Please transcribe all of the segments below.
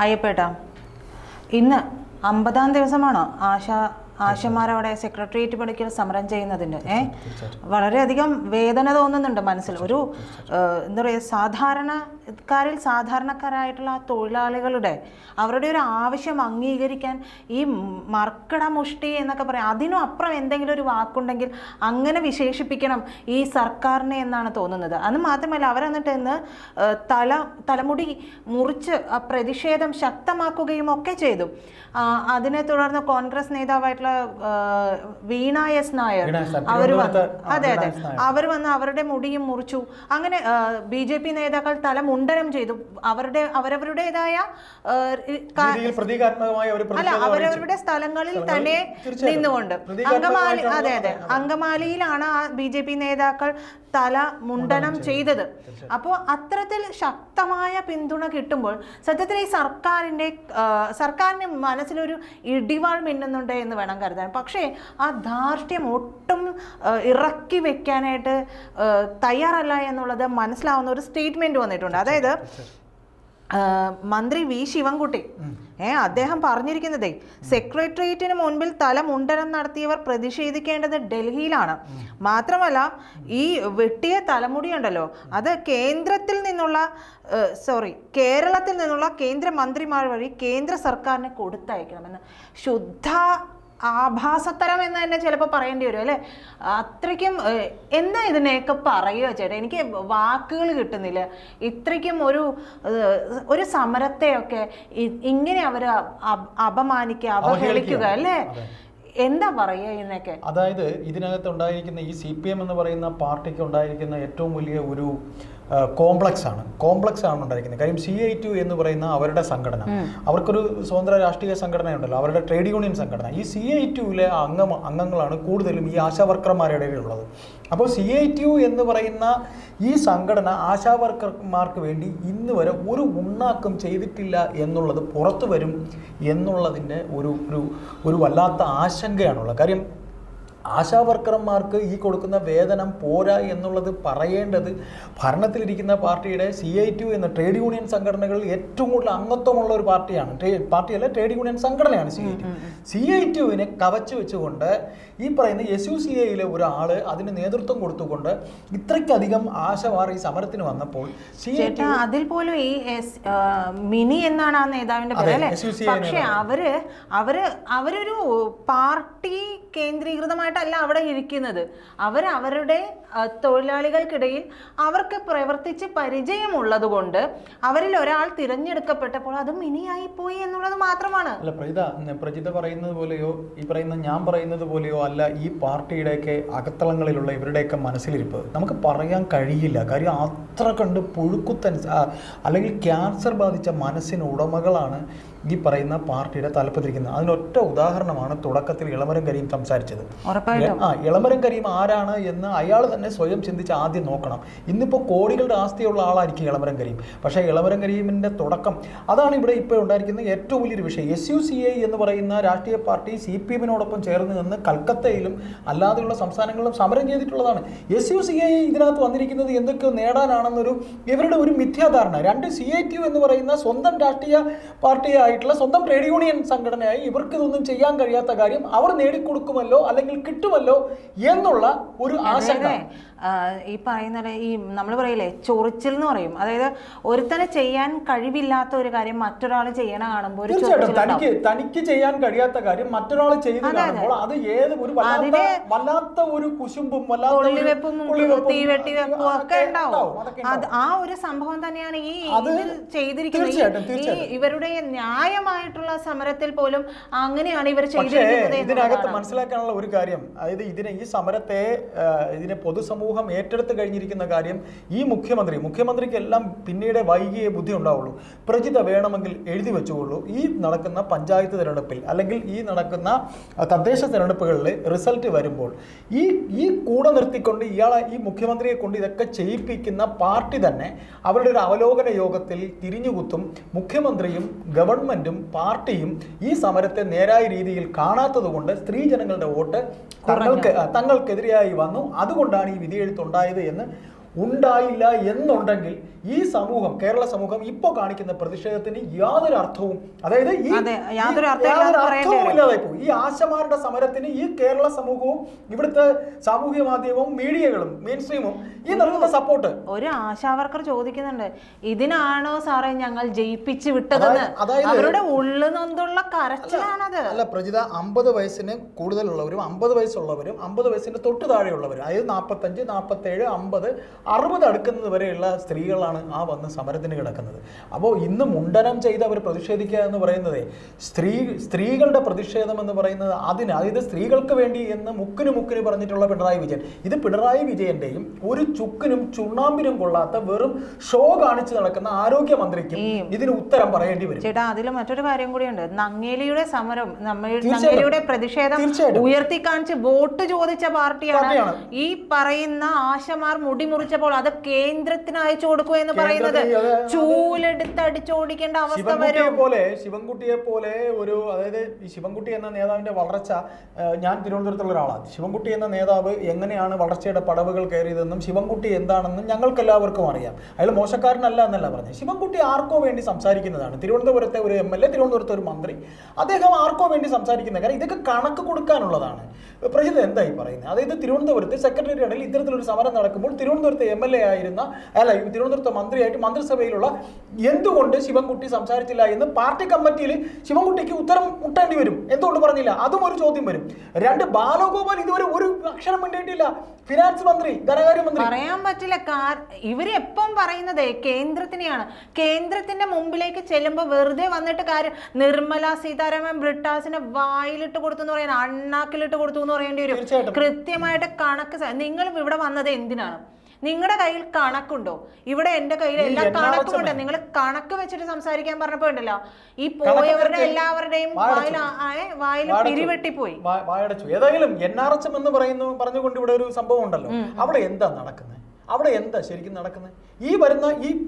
അയ്യപ്പേട്ടാ, ഇന്ന് 50-ാം ദിവസമാണോ ആശമാരവിടെ സെക്രട്ടേറിയറ്റ് പടിക്കൽ സമരം ചെയ്യുന്നതിൻ്റെ? വളരെയധികം വേദന തോന്നുന്നുണ്ട് മനസ്സിൽ. ഒരു എന്താ പറയുക, സാധാരണക്കാരായിട്ടുള്ള ആ തൊഴിലാളികളുടെ അവരുടെ ഒരു ആവശ്യം അംഗീകരിക്കാൻ ഈ മർക്കട മുഷ്ടി എന്നൊക്കെ പറയാം, അതിനും അപ്പുറം എന്തെങ്കിലും ഒരു വാക്കുണ്ടെങ്കിൽ അങ്ങനെ വിശേഷിപ്പിക്കണം ഈ സർക്കാരിനെ എന്നാണ് തോന്നുന്നത്. അത് മാത്രമല്ല, അവരെന്നിട്ട് ഇന്ന് തലമുടി മുറിച്ച് പ്രതിഷേധം ശക്തമാക്കുകയും ഒക്കെ ചെയ്തു. അതിനെ തുടർന്ന് കോൺഗ്രസ് നേതാവായിട്ടുള്ള വീണ എസ് നായർ അവർ വന്ന് അവരുടെ മുടിയും മുറിച്ചു. അങ്ങനെ BJP നേതാക്കൾ തല മുണ്ടനം ചെയ്തു. അവരവരുടേതായ അവരവരുടെ സ്ഥലങ്ങളിൽ തന്നെ നിന്നുകൊണ്ട് അങ്കമാലിയിലാണ് ആ BJP നേതാക്കൾ തല മുണ്ടനം ചെയ്തത്. അപ്പോൾ അത്തരത്തിൽ ശക്തമായ പിന്തുണ കിട്ടുമ്പോൾ സത്യത്തിൽ ഈ സർക്കാരിന് മനസ്സിലൊരു ഇടിവാൾ മിന്നുന്നുണ്ട് എന്ന് വേണം കരുതാൻ. പക്ഷേ ആ ധാർഷ്ട്യം ഒട്ടും ഇറക്കി വെക്കാനായിട്ട് തയ്യാറല്ല എന്നുള്ളത് മനസ്സിലാവുന്ന ഒരു സ്റ്റേറ്റ്മെന്റ് വന്നിട്ടുണ്ട്. അതായത് മന്ത്രി വി ശിവൻകുട്ടി അദ്ദേഹം പറഞ്ഞിരിക്കുന്നതേ, സെക്രട്ടേറിയറ്റിന് മുൻപിൽ തല മുണ്ടനം നടത്തിയവർ പ്രതിഷേധിക്കേണ്ടത് ഡൽഹിയിലാണ്. മാത്രമല്ല, ഈ വെട്ടിയ തലമുടി ഉണ്ടല്ലോ, അത് കേരളത്തിൽ നിന്നുള്ള കേന്ദ്രമന്ത്രിമാർ വഴി കേന്ദ്ര സർക്കാരിന് കൊടുത്തയക്കണമെന്ന്. ശുദ്ധ ആഭാസത്തരം എന്ന് തന്നെ ചിലപ്പോൾ പറയേണ്ടി വരും അല്ലേ? അത്രയ്ക്കും എന്താ ഇതിനെയൊക്കെ പറയുക ചേട്ടാ, എനിക്ക് വാക്കുകൾ കിട്ടുന്നില്ല. ഇത്രയ്ക്കും ഒരു സമരത്തെയൊക്കെ ഇങ്ങനെ അവർ അവഹേളിക്കുക അല്ലേ? എന്താ പറയുക ഇതിനൊക്കെ? അതായത് ഇതിനകത്ത് ഉണ്ടായിരിക്കുന്ന ഈ CPM എന്ന് പറയുന്ന പാർട്ടിക്ക് ഉണ്ടായിരിക്കുന്ന ഏറ്റവും വലിയ ഒരു കോംപ്ലക്സ് ആണ് ഉണ്ടായിരിക്കുന്നത്. കാര്യം CI2 എന്ന് പറയുന്ന അവരുടെ സംഘടന, അവർക്കൊരു സ്വതന്ത്ര രാഷ്ട്രീയ സംഘടനയുണ്ടല്ലോ, അവരുടെ ട്രേഡ് യൂണിയൻ സംഘടന. ഈ CI2-ലെ അംഗങ്ങളാണ് കൂടുതലും ഈ ആശാവർക്കർമാരുടെ ഇടയിലുള്ളത്. അപ്പോൾ CI2 എന്ന് പറയുന്ന ഈ സംഘടന ആശാവർക്കർമാർക്ക് വേണ്ടി ഇന്ന് വരെ ഒരു ഉണ്ണാക്കം ചെയ്തിട്ടില്ല എന്നുള്ളത് പുറത്തു വരും എന്നുള്ളതിൻ്റെ ഒരു വല്ലാത്ത ആശങ്കയാണുള്ളത്. കാര്യം ആശാവർക്കർമാർക്ക് ഈ കൊടുക്കുന്ന വേതനം പോരാ എന്നുള്ളത് പറയേണ്ടത് ഭരണത്തിലിരിക്കുന്ന പാർട്ടിയുടെ CI2 എന്ന ട്രേഡ് യൂണിയൻ സംഘടനകളിൽ ഏറ്റവും കൂടുതൽ അംഗത്വമുള്ള ഒരു പാർട്ടിയല്ല, ട്രേഡ് യൂണിയൻ സംഘടനയാണ് CI2-വിനെ കവച്ചു വെച്ചുകൊണ്ട് ഈ പറയുന്ന SUCI-യിലെ ഒരാൾ അതിന് നേതൃത്വം കൊടുത്തുകൊണ്ട് ഇത്രയ്ക്കധികം ആശമാർ ഈ സമരത്തിന് വന്നപ്പോൾ അതിൽ പോലും ഈ മിനി എന്നാണ് ആ നേതാവിന്റെ പേര് അല്ലേ? പക്ഷെ അവരൊരു പാർട്ടി കേന്ദ്രീകൃതമായിട്ടല്ല അവിടെ ഇരിക്കുന്നത്. അവരുടെ തൊഴിലാളികൾക്കിടയിൽ അവർക്ക് പ്രവർത്തിച്ച് പരിചയമുള്ളത് കൊണ്ട് അവരിൽ ഒരാൾ തിരഞ്ഞെടുക്കപ്പെട്ടപ്പോൾ അത് മിനിയായി പോയി എന്നുള്ളത് മാത്രമാണ്. അല്ല പ്രജിത പറയുന്നത് പോലെയോ ഈ പറയുന്ന ഞാൻ പറയുന്നത് പോലെയോ അല്ല ഈ പാർട്ടിയുടെയൊക്കെ അകത്തളങ്ങളിലുള്ള ഇവരുടെയൊക്കെ മനസ്സിലിരിപ്പ് നമുക്ക് പറയാൻ കഴിയില്ല. കാര്യം അത്ര കണ്ട് പുഴുക്കുത്തൻ അല്ലെങ്കിൽ ക്യാൻസർ ബാധിച്ച മനസ്സിന് ഉടമകളാണ് ഈ പറയുന്ന പാർട്ടിയുടെ തലപ്പത്തിരിക്കുന്നത്. അതിനൊറ്റ ഉദാഹരണമാണ് തുടക്കത്തിൽ ഇളമരം കരീം സംസാരിച്ചത്. ഇളമരം കരീം ആരാണ് എന്ന് അയാൾ തന്നെ സ്വയം ചിന്തിച്ച് ആദ്യം നോക്കണം. ഇന്നിപ്പോൾ കോടികളുടെ ആസ്തിയുള്ള ആളായിരിക്കും ഇളമരം കരീം. പക്ഷേ ഇളമരം കരീമിൻ്റെ തുടക്കം അതാണ് ഇവിടെ ഇപ്പോൾ ഉണ്ടായിരിക്കുന്ന ഏറ്റവും വലിയൊരു വിഷയം. SUCI എന്ന് പറയുന്ന രാഷ്ട്രീയ പാർട്ടി CPM-നോടൊപ്പം ചേർന്ന് നിന്ന് കൽക്കത്തയിലും അല്ലാതെയുള്ള സംസ്ഥാനങ്ങളിലും സമരം ചെയ്തിട്ടുള്ളതാണ്. SUCI ഇതിനകത്ത് വന്നിരിക്കുന്നത് എന്തൊക്കെയോ നേടാനാണെന്നൊരു ഇവരുടെ ഒരു മിഥ്യാധാരണ. രണ്ട് CI2 എന്ന് പറയുന്ന സ്വന്തം രാഷ്ട്രീയ പാർട്ടിയായിട്ടുള്ള സ്വന്തം ട്രേഡ് യൂണിയൻ സംഘടനയായി ഇവർക്ക് ഇതൊന്നും ചെയ്യാൻ കഴിയാത്ത കാര്യം അവർ നേടിക്കൊടുക്കുമല്ലോ അല്ലെങ്കിൽ കിട്ടുമല്ലോ എന്നുള്ള ഒരു ആശങ്ക. ഈ പറയുന്ന ഈ നമ്മൾ പറയില്ലേ ചൊറിച്ചിൽ എന്ന് പറയും. അതായത് ഒരുത്തനെ ചെയ്യാൻ കഴിവില്ലാത്ത ഒരു കാര്യം മറ്റൊരാൾ ചെയ്യണ കാണുമ്പോൾ തനിക്ക് ചെയ്യാൻ കഴിയാത്ത കാര്യം മറ്റൊരാൾ ചെയ്ത് കാണുമ്പോൾ അത് ഒരു വല്ലാത്ത ഒരു കുശുമ്പും തീവെട്ടിവെപ്പും ഒക്കെ ഉണ്ടാവും. ആ ഒരു സംഭവം തന്നെയാണ് ഈ ചെയ്തിരിക്കുന്നത്. ഈ ഇവരുടെ ന്യായമായിട്ടുള്ള സമരത്തിൽ പോലും അങ്ങനെയാണ് ഇവർ ചെയ്തിരിക്കുന്നത്. ഇതിനകത്ത് മനസ്സിലാക്കാനുള്ള ഒരു കാര്യം, അതായത് ഈ സമരത്തെ പൊതുസമൂഹം ഏറ്റെടുത്ത് കഴിഞ്ഞിരിക്കുന്ന കാര്യം ഈ മുഖ്യമന്ത്രിക്ക് എല്ലാം പിന്നീട് വൈകിയ ബുദ്ധി ഉണ്ടാവുള്ളൂ. പ്രജിത വേണമെങ്കിൽ എഴുതി വെച്ചുകൊള്ളൂ. ഈ നടക്കുന്ന പഞ്ചായത്ത് തിരഞ്ഞെടുപ്പിൽ അല്ലെങ്കിൽ ഈ നടക്കുന്ന തദ്ദേശ തിരഞ്ഞെടുപ്പുകളിൽ റിസൾട്ട് വരുമ്പോൾ ഈ കൂടെ നിർത്തിക്കൊണ്ട് ഈ മുഖ്യമന്ത്രിയെ കൊണ്ട് ഇതൊക്കെ ചെയ്യിപ്പിക്കുന്ന പാർട്ടി തന്നെ അവരുടെ ഒരു അവലോകന യോഗത്തിൽ തിരിഞ്ഞുകുത്തും. മുഖ്യമന്ത്രിയും ഗവൺമെന്റും പാർട്ടിയും ഈ സമരത്തെ നേരായ രീതിയിൽ കാണാത്തത് കൊണ്ട് സ്ത്രീജനങ്ങളുടെ വോട്ട് തങ്ങൾക്കെതിരെയായി വന്നു. അതുകൊണ്ടാണ് ഈ വിധിയെഴുത്തുണ്ടായത് എന്ന് ഉണ്ടായില്ല എന്നുണ്ടെങ്കിൽ ഈ സമൂഹം, കേരള സമൂഹം ഇപ്പോൾ കാണിക്കുന്ന പ്രതിഷേധത്തിന് യാതൊരു അർത്ഥവും, അതായത് യാതൊരു അർത്ഥവും ഇല്ലാതായി പോകും. ഈ ആശമാരുടെ സമരത്തിന് ഈ കേരള സമൂഹവും ഇവിടുത്തെ സാമൂഹ്യ മാധ്യമവും മീഡിയകളും മെയിൻ സ്ട്രീമും ഈ നൽകുന്ന സപ്പോർട്ട്. ഒരു ആശാവർക്കർ ചോദിക്കുന്നുണ്ട്, ഇതിനാണോ സാറേ ഞങ്ങൾ ജയിപ്പിച്ചു വിട്ടതെന്ന്. അവരുടെ ഉള്ളിൽ നിന്നുള്ള കരച്ചിലാണത്. അല്ല പ്രജിത, 50 വയസ്സിന് കൂടുതലുള്ളവരും 50 വയസ്സുള്ളവരും 50 വയസ്സിന്റെ തൊട്ട് താഴെയുള്ളവരും, അതായത് 45, 47, 50, 60 അടുക്കുന്നത് വരെയുള്ള സ്ത്രീകളാണ് ആ വന്ന് സമരത്തിന് കിടക്കുന്നത്. അപ്പോൾ ഇന്ന് മുണ്ടനം ചെയ്ത് അവർ പ്രതിഷേധിക്കുക എന്ന് പറയുന്നത് സ്ത്രീകളുടെ പ്രതിഷേധം എന്ന് പറയുന്നത് അതായത് സ്ത്രീകൾക്ക് വേണ്ടി എന്ന് മുക്കിന് പറഞ്ഞിട്ടുള്ള പിണറായി വിജയൻ, ഇത് പിണറായി വിജയന്റെയും ഒരു ചുക്കിനും ചുണ്ണാമ്പിനും കൊള്ളാത്ത വെറും ഷോ കാണിച്ചു നടക്കുന്ന ആരോഗ്യമന്ത്രിക്കും ഇതിന് ഉത്തരം പറയേണ്ടി വരും. ചേട്ടാ, അതിൽ മറ്റൊരു കാര്യം കൂടിയുണ്ട്. നങ്ങേലിയുടെ സമരം, നങ്ങേലിയുടെ പ്രതിഷേധം ഉയർത്തി കാണിച്ച് വോട്ട് ചോദിച്ച പാർട്ടിയാണ് ഈ പറയുന്ന ആശമാർ മുടി മുറിച്ചപ്പോൾ അത് കേന്ദ്രത്തിന് അയച്ചു കൊടുക്കുക എന്ന് പറയുന്നത്. ചൂലെടുത്ത് അടിച്ചോടിക്കേണ്ട അവസ്ഥ വരും. ശിവൻകുട്ടിയെ പോലെ ഒരു, അതായത് ഈ ശിവൻകുട്ടി എന്ന നേതാവിന്റെ വളർച്ച, ഞാൻ തിരുവനന്തപുരത്തുള്ള ഒരാളാണ്. ശിവൻകുട്ടി എന്ന നേതാവ് എങ്ങനെയാണ് വളർച്ചയുടെ പടവുകൾ കയറിയതെന്നും ശിവൻകുട്ടി എന്താണെന്നും ഞങ്ങൾക്ക് എല്ലാവർക്കും അറിയാം. അയാൾ മോശക്കാരനല്ല എന്നല്ല പറഞ്ഞത്. ശിവൻകുട്ടി ആർക്കോ വേണ്ടി സംസാരിക്കുന്നതാണ്. തിരുവനന്തപുരത്തെ ഒരു MLA, തിരുവനന്തപുരത്തെ ഒരു മന്ത്രി, അദ്ദേഹം ആർക്കോ വേണ്ടി സംസാരിക്കുന്ന കാര്യം ഇതൊക്കെ കണക്ക് കൊടുക്കാനുള്ളതാണ്. പ്രജിത എന്തായി പറയുന്നത്? അതായത് തിരുവനന്തപുരത്ത് സെക്രട്ടേറിയറ്റിൽ ഇത്തരത്തിലൊരു സമരം നടക്കുമ്പോൾ തിരുവനന്തപുരത്തെ MLA ആയിരുന്ന, തിരുവനന്തപുരത്തെ മന്ത്രിയായിട്ട് മന്ത്രിസഭയിലുള്ള എന്തുകൊണ്ട് ശിവൻകുട്ടി സംസാരിച്ചില്ല എന്ന് പാർട്ടി കമ്മിറ്റിയിൽ ശിവൻകുട്ടിക്ക് ഉത്തരം മുട്ടേണ്ടി വരും. എന്തുകൊണ്ട് പറഞ്ഞില്ല? അതും ഒരു ചോദ്യം വരും. 2, ബാലഗോപാൽ ഇതുവരെ ഒരു അക്ഷരം വേണ്ടിയിട്ടില്ല. ഫിനാൻസ് മന്ത്രി, ധനകാര്യമന്ത്രി, പറയാൻ പറ്റില്ല. ഇവര് എപ്പം പറയുന്നത് കേന്ദ്രത്തിനെയാണ്. കേന്ദ്രത്തിന്റെ മുമ്പിലേക്ക് ചെല്ലുമ്പോൾ വെറുതെ വന്നിട്ട് കാര്യം. നിർമ്മല സീതാരാമൻ ബ്രിട്ടാസിനെ വായിലിട്ട് കൊടുത്തു എന്ന് പറയാൻ, അണ്ണാക്കിലിട്ട് കൊടുത്തു എന്ന് പറയേണ്ടി വരും. കൃത്യമായിട്ട് കണക്ക്. നിങ്ങൾ ഇവിടെ വന്നത് എന്തിനാണ്? നിങ്ങളുടെ കയ്യിൽ കണക്കുണ്ടോ? ഇവിടെ എന്റെ കയ്യിൽ എല്ലാ കണക്കുമുണ്ട്. നിങ്ങൾ കണക്ക് വെച്ചിട്ട് സംസാരിക്കാൻ പറഞ്ഞപ്പോ ഉണ്ടല്ലോ, ഈ പോയവരുടെ എല്ലാവരുടെയും വായിൽ പിരിവെട്ടിപ്പോയി, വായടച്ചു. ഏതായാലും NRHM എന്ന് പറഞ്ഞുകൊണ്ട് ഇവിടെ ഒരു സംഭവം ഉണ്ടല്ലോ. അവിടെ എന്താ നടക്കുന്നത്? അവിടെ എന്താ ശരിക്കും നടക്കുന്നത്? ഈ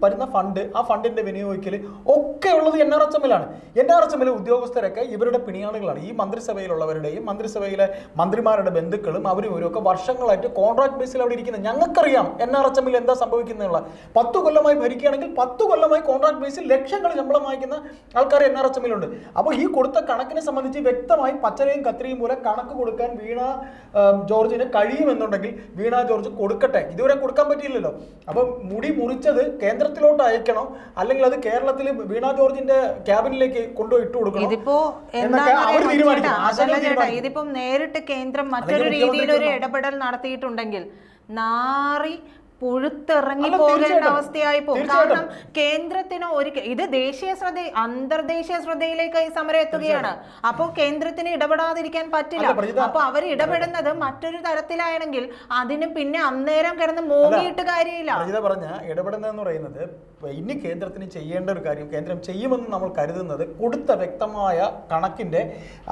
വരുന്ന ഫണ്ട്, ആ ഫണ്ടിന്റെ വിനിയോഗിക്കൽ ഒക്കെ ഉള്ളത് NRHM-ലാണ്. NRHM-ലെ ഉദ്യോഗസ്ഥരൊക്കെ ഇവരുടെ പിണിയാളുകളാണ്. ഈ മന്ത്രിസഭയിലുള്ളവരുടെയും മന്ത്രിസഭയിലെ മന്ത്രിമാരുടെ ബന്ധുക്കളും അവരും ഇവരൊക്കെ വർഷങ്ങളായിട്ട് കോൺട്രാക്ട് ബേസിൽ അവിടെ ഇരിക്കുന്നത്. ഞങ്ങൾക്കറിയാം NRHM-ൽ എന്താ സംഭവിക്കുന്നതെന്നുള്ള. 10 കൊല്ലമായി ഭരിക്കുകയാണെങ്കിൽ 10 കൊല്ലമായി കോൺട്രാക്ട് ബേസിൽ ലക്ഷങ്ങൾ ശമ്പളം വാങ്ങിക്കുന്ന ആൾക്കാർ NRHM-ലുണ്ട്. അപ്പോൾ ഈ കൊടുത്ത കണക്കിനെ സംബന്ധിച്ച് വ്യക്തമായി പച്ചരയും കത്തിരിയും പോലെ കണക്ക് കൊടുക്കാൻ വീണ ജോർജിന് കഴിയുമെന്നുണ്ടെങ്കിൽ വീണ ജോർജ് കൊടുക്കട്ടെ. ഇതുവരെ കൊടുക്കാൻ പറ്റിയില്ലല്ലോ. അപ്പൊ മുടി മുറിച്ചത് കേന്ദ്രത്തിലോട്ട് അയക്കണോ, അല്ലെങ്കിൽ അത് കേരളത്തിൽ വീണ ജോർജിന്റെ ക്യാബിനിലേക്ക് കൊണ്ടുപോയി ഇട്ട് കൊടുക്കണം? ഇതിപ്പോ നേരിട്ട് കേന്ദ്രം മറ്റൊരു രീതിയിൽ ഒരു ഇടപെടൽ നടത്തിയിട്ടുണ്ടെങ്കിൽ നാറി പുഴുത്തിറങ്ങി പോകേണ്ട അവസ്ഥയായി പോകും. കാരണം കേന്ദ്രത്തിന് ഇത് ദേശീയ ശ്രദ്ധ, അന്തർദേശീയ ശ്രദ്ധയിലേക്ക് ഈ സമരം എത്തുകയാണ്. അപ്പോൾ കേന്ദ്രത്തിന് ഇടപെടാതിരിക്കാൻ പറ്റില്ല. അപ്പൊ അവർ ഇടപെടുന്നത് മറ്റൊരു തരത്തിലാണെങ്കിൽ അതിന് പിന്നെ അന്നേരം കിടന്ന് മോങ്ങിയിട്ട് കാര്യമില്ല. പറഞ്ഞ ഇടപെടുന്നതെന്ന് പറയുന്നത് ഇനി കേന്ദ്രത്തിന് ചെയ്യേണ്ട ഒരു കാര്യം, കേന്ദ്രം ചെയ്യുമെന്ന് നമ്മൾ കരുതുന്നത് കൊടുത്ത വ്യക്തമായ കണക്കിന്റെ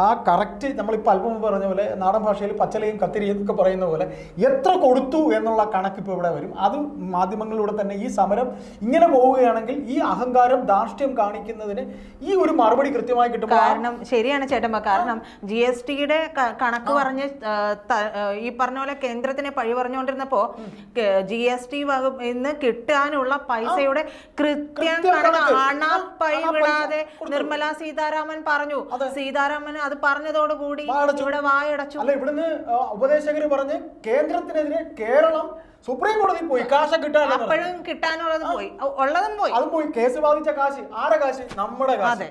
ആ കറക്റ്റ്, നമ്മളിപ്പോൾ അല്പം പറഞ്ഞ പോലെ നാടൻ ഭാഷയിൽ പച്ചലയും കത്തിരിയും ഒക്കെ പറയുന്ന പോലെ എത്ര കൊടുത്തു എന്നുള്ള കണക്ക് ഇപ്പോൾ ഇവിടെ വരും. അത് മാധ്യമങ്ങളിലൂടെ തന്നെ ഈ സമരം ഇങ്ങനെ പോവുകയാണെങ്കിൽ ഈ അഹങ്കാരം, ധാർഷ്ട്യം കാണിക്കുന്നതിന് ഈ ഒരു മറുപടി കൃത്യമായി കിട്ടും. കാരണം ശരിയാണ് ചേട്ടമ്മ, കാരണം GST-യുടെ കണക്ക് പറഞ്ഞ് ഈ പറഞ്ഞ പോലെ കേന്ദ്രത്തിനെ പഴി പറഞ്ഞുകൊണ്ടിരുന്നപ്പോ GST ഇന്ന് കിട്ടാനുള്ള പൈസയുടെ കൃത്യം അണപ്പഴി വിടാതെ നിർമ്മല സീതാരാമൻ പറഞ്ഞു. സീതാരാമൻ അത് പറഞ്ഞതോടുകൂടി ഇവിടെ വായടച്ചു. അല്ല, ഇവിടുന്ന് ഉപദേശകര് പറഞ്ഞ് കേന്ദ്രത്തിനെതിരെ കേരളം സുപ്രീം കോടതി പോയി. കാശ് കിട്ടാനുള്ളത് പോയി, ഉള്ളതും പോയി. അതും പോയി. കേസ് ബാധിച്ച കാശ് ആരുടെ കാശ്? നമ്മുടെ കാശ്.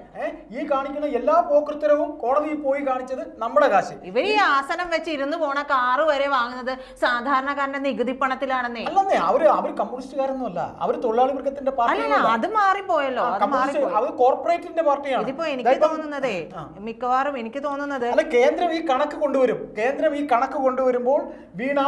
ഈ കാണിക്കുന്ന എല്ലാ പോക്കൃത്തരവും കോടതിയിൽ പോയി കാണിച്ചത് നമ്മുടെ കാശ്. ഇവർ ഈ ആസനം വെച്ച് ഇരുന്ന് പോണ കാറ് വരെ വാങ്ങുന്നത് സാധാരണക്കാരന്റെ നികുതി പണത്തിലാണെന്നേ. അല്ലെന്നേ, അവര് കമ്മ്യൂണിസ്റ്റുകാരൊന്നും അല്ല, അവര് തൊഴിലാളി വർഗത്തിന്റെ പാർട്ടിയല്ല. അത് മാറിപ്പോയല്ലോ, അത് കോർപ്പറേറ്റിന്റെ പാർട്ടിയാണ്. ഇതിപ്പോ എനിക്ക് തോന്നുന്നതേ, മിക്കവാറും എനിക്ക് തോന്നുന്നത് അല്ല, കേന്ദ്രം ഈ കണക്ക് കൊണ്ടുവരും. കേന്ദ്രം ഈ കണക്ക് കൊണ്ടുവരുമ്പോൾ വീണ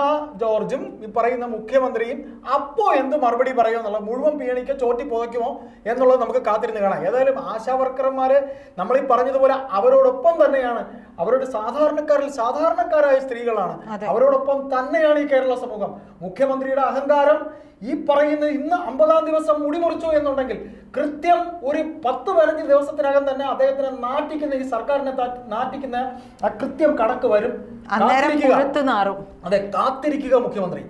ജോർജും ഈ പറയുന്ന മുഖ്യമന്ത്രിയും അപ്പോ എന്ത് മറുപടി പറയുമോ എന്നുള്ള, മുഴുവൻ പീണിക്ക് ചോട്ടി പുതയ്ക്കുമോ എന്നുള്ളത് നമുക്ക് കാത്തിരുന്ന് കാണാം. ഏതായാലും ആശാവർക്കർമാര് നമ്മൾ ഈ പറഞ്ഞതുപോലെ അവരോടൊപ്പം തന്നെയാണ്, അവരുടെ സാധാരണക്കാരായ സ്ത്രീകളാണ്, അവരോടൊപ്പം തന്നെയാണ് ഈ കേരള സമൂഹം. മുഖ്യമന്ത്രിയുടെ അഹങ്കാരം ഈ പറയുന്ന ഇന്ന് 50-ാം ദിവസം മുടിമുറിച്ചു എന്നുണ്ടെങ്കിൽ കൃത്യം ഒരു 10-15 ദിവസത്തിനകം തന്നെ അദ്ദേഹത്തിനെ നാട്ടിക്കുന്ന, ഈ സർക്കാരിനെ നാട്ടിക്കുന്ന ആ കൃത്യം കണക്ക് വരും. അതെ, കാത്തിരിക്കുക മുഖ്യമന്ത്രി.